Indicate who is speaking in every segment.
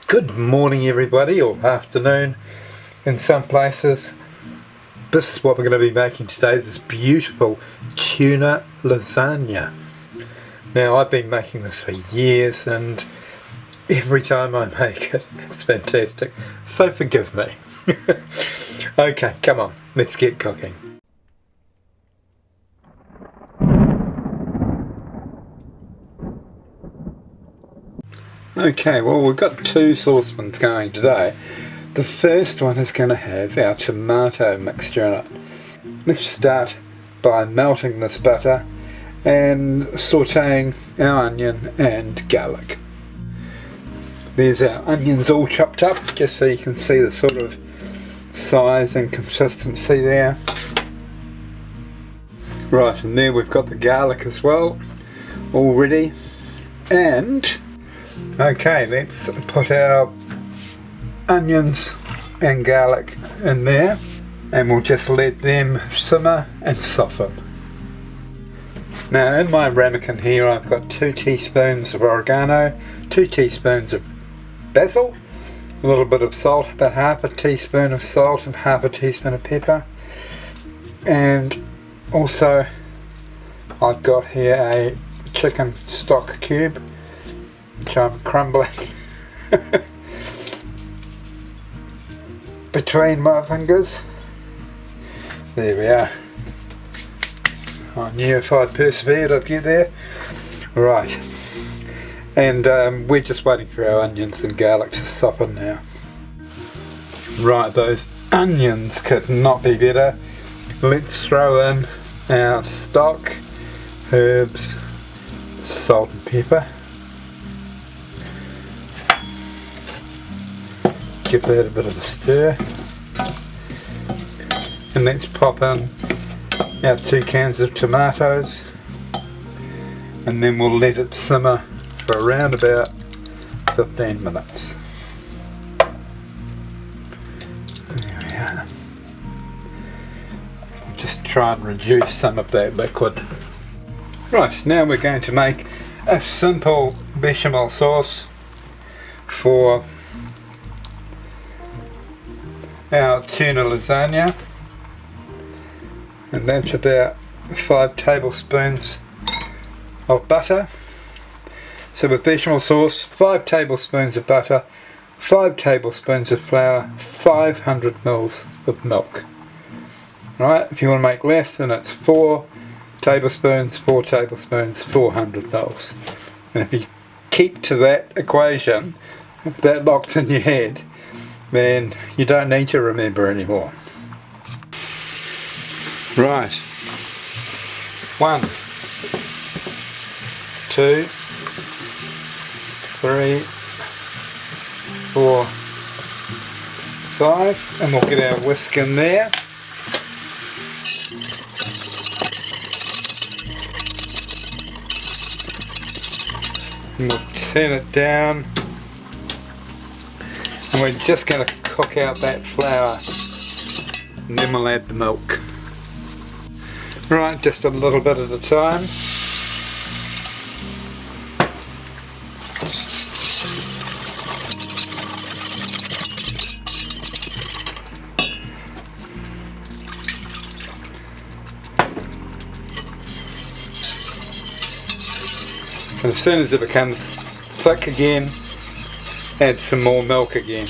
Speaker 1: Good morning everybody, or afternoon in some places. This is what we're going to be making today, this beautiful tuna lasagna. Now I've been making this for years and every time I make it, it's fantastic. So forgive me. Okay, come on, let's get cooking. Okay, well we've got two saucepans going today. The first one is going to have our tomato mixture in it. Let's start by melting this butter and sauteing our onion and garlic. There's our onions all chopped up, just so you can see the sort of size and consistency there. Right, and there we've got the garlic as well, all ready. And okay, let's put our onions and garlic in there and we'll just let them simmer and soften. Now in my ramekin here I've got 2 teaspoons of oregano, 2 teaspoons of basil, a little bit of salt, about half a teaspoon of salt and half a teaspoon of pepper, and also I've got here a chicken stock cube which I'm crumbling between my fingers. There we are. I knew if I persevered I'd get there. Right, and we're just waiting for our onions and garlic to soften now. Right, those onions could not be better. Let's throw in our stock, herbs, salt and pepper. Give that a bit of a stir, and let's pop in our 2 cans of tomatoes, and then we'll let it simmer for around about 15 minutes. There we are. Just try and reduce some of that liquid. Right, now we're going to make a simple bechamel sauce for our tuna lasagna, and that's about 5 tablespoons of butter. So with bechamel sauce, 5 tablespoons of butter, 5 tablespoons of flour, 500 mils of milk. Right, if you want to make less, then it's 4 tablespoons, 4 tablespoons, 400 mils. And if you keep to that equation, if that locked in your head, then you don't need to remember anymore. Right, 1, 2, 3, 4, 5, and we'll get our whisk in there. And we'll turn it down. And we're just going to cook out that flour, and then we'll add the milk. Right, just a little bit at a time. And as soon as it becomes thick again, add some more milk again.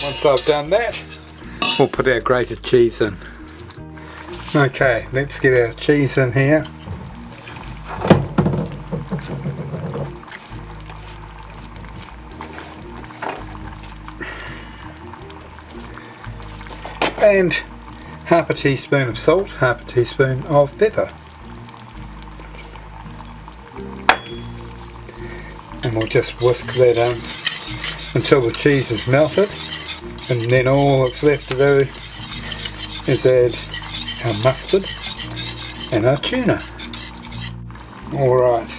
Speaker 1: Once I've done that, we'll put our grated cheese in. Okay, let's get our cheese in here. And half a teaspoon of salt, half a teaspoon of pepper. And we'll just whisk that in until the cheese is melted, and then all that's left to do is add our mustard and our tuna. Alright,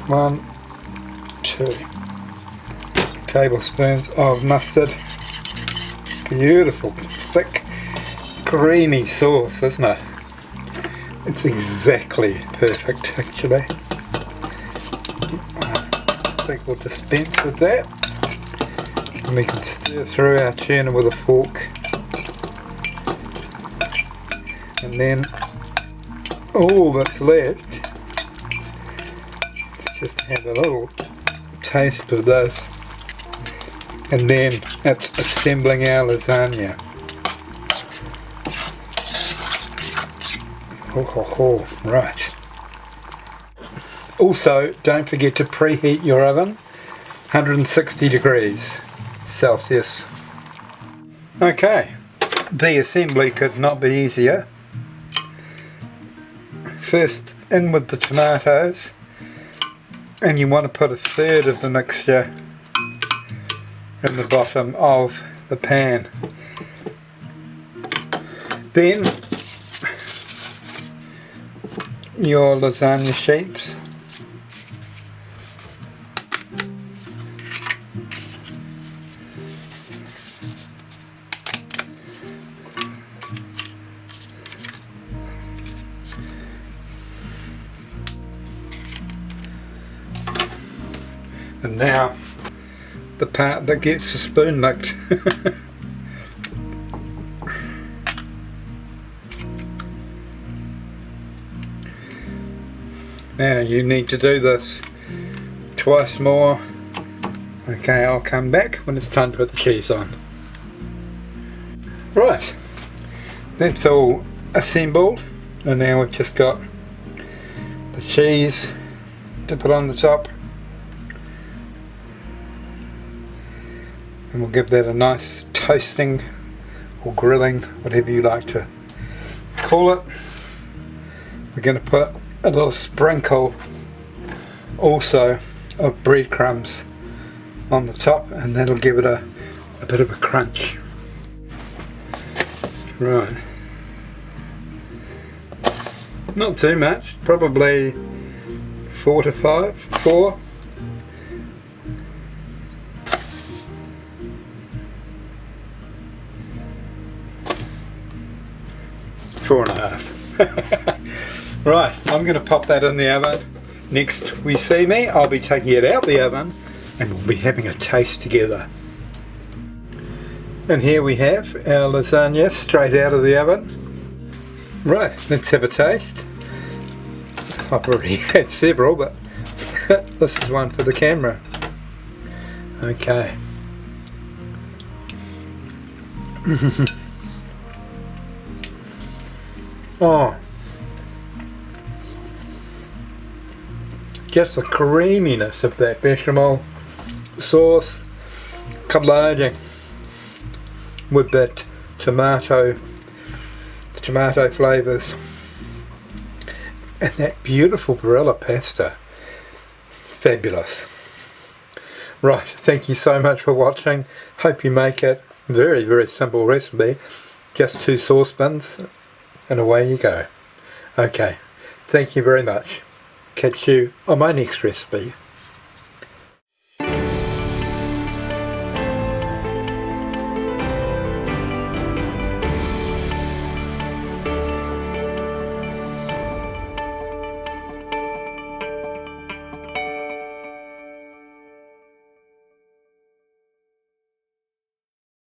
Speaker 1: 1, 2 tablespoons of mustard. Beautiful, thick, creamy sauce, isn't it? It's exactly perfect actually. think we'll dispense with that. And we can stir through our tuna with a fork. And then all that's left is just to have a little taste of this. And then it's assembling our lasagna. Right. Also, don't forget to preheat your oven, 160 degrees Celsius. Okay, the assembly could not be easier. First, in with the tomatoes, and you want to put a third of the mixture in the bottom of the pan. Then your lasagna sheets. And now the part that gets the spoon licked. Now you need to do this twice more. Okay, I'll come back when it's time to put the cheese on. Right, that's all assembled, and now we've just got the cheese to put on the top. And we'll give that a nice toasting or grilling, whatever you like to call it. We're going to put a little sprinkle also of breadcrumbs on the top, and that'll give it a bit of a crunch. Right. Not too much, probably 4 to 5. 4. Four and a half. Right, I'm going to pop that in the oven. Next we see me, I'll be taking it out the oven and we'll be having a taste together. And here we have our lasagna straight out of the oven. Right, let's have a taste. I've already had several, but this is one for the camera. Okay. Oh, just the creaminess of that bechamel sauce colliding with that tomato flavours and that beautiful Barilla pasta. Fabulous. Right, thank you so much for watching. Hope you make it. Very, very simple recipe. Just 2 saucepans. And away you go. Okay, thank you very much. Catch you on my next recipe.